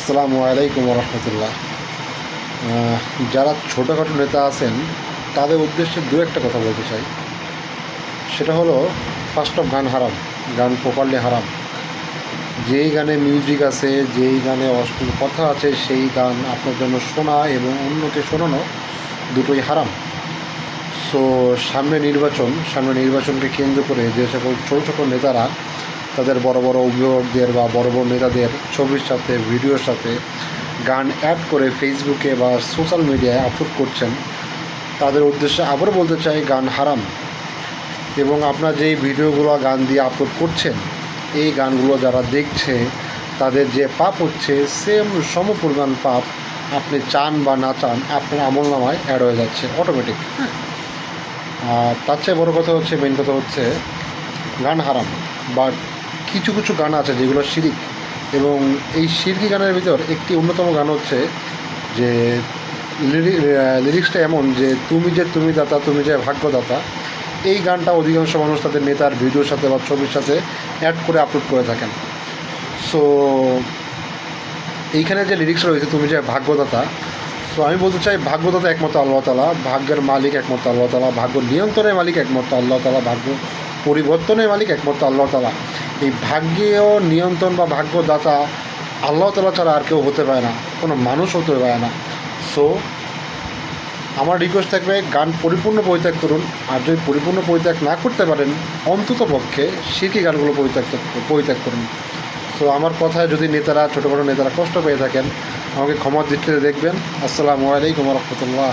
আসসালামু আলাইকুম রহমতুল্লাহ। যারা ছোটোখাটো নেতা আছেন তাদের উদ্দেশ্যে দু একটা কথা বলতে চাই। সেটা হলো, ফার্স্ট অফ গান হারাম, গান প্রপারলি হারাম। যেই গানে মিউজিক আছে, যেই গানে অশ্লীল কথা আছে, সেই গান আপনার জন্য শোনা এবং অন্যকে শোনানো দুটোই হারাম। সো সামনে নির্বাচনকে কেন্দ্র করে যে সকল ছোটো ছোটো নেতারা তাদের বড় বড় অভিভাবকদের বা বড় বড় নেতাদের ছবির সাথে ভিডিওর সাথে গান অ্যাড করে ফেসবুকে বা সোশ্যাল মিডিয়ায় আপলোড করছেন, তাদের উদ্দেশ্যে আবারও বলতে চাই, গান হারাম। এবং আপনার যেই ভিডিওগুলো গান দিয়ে আপলোড করছেন, এই গানগুলো যারা দেখছে তাদের যে পাপ হচ্ছে, সেম সমপরিমাণ পাপ আপনি চান বা না চান আপনার আমলনামায় অ্যাড হয়ে যাচ্ছে অটোমেটিক। আর তার চেয়ে বড়ো কথা হচ্ছে, মেন কথা হচ্ছে, গান হারাম, বাট কিছু কিছু গান আছে যেগুলো শিরিক। এবং এই শিরকি গানের ভিতর একটি অন্যতম গান হচ্ছে যে লিরিক্সটা এমন যে, তুমি দাতা, তুমি যে ভাগ্যদাতা। এই গানটা অধিকাংশ মানুষ তাদের নেতার ভিডিওর সাথে বা ছবির সাথে অ্যাড করে আপলোড করে থাকেন। সো এইখানে যে লিরিক্স রয়েছে, তুমি যে ভাগ্যদাতা, সো আমি বলতে চাই, ভাগ্যদাতা একমাত্র আল্লাহ তাআলা, ভাগ্যের মালিক একমাত্র আল্লাহ তাআলা, ভাগ্য নিয়ন্ত্রণের মালিক একমাত্র আল্লাহ তাআলা, ভাগ্য পরিবর্তনের মালিক একমাত্র আল্লাহ তাআলা। এই ভাগ্যেও নিয়ন্ত্রণ বা ভাগ্যদাতা আল্লাহ তাআলা ছাড়া আর কেউ হতে পারে না, কোনো মানুষ হতে পারে না। সো আমার রিকোয়েস্ট থাকবে, গান পরিপূর্ণ পরিত্যাগ করুন। আর যদি পরিপূর্ণ পরিত্যাগ না করতে পারেন, অন্তত পক্ষে শিরকি গানগুলো পরিত্যাগ করুন। সো আমার কথায় যদি নেতারা, ছোটোখাটো নেতারা কষ্ট পেয়ে থাকেন, আমাকে ক্ষমা দৃষ্টিতে দেখবেন। আসসালামু আলাইকুম রহমতুল্লাহ।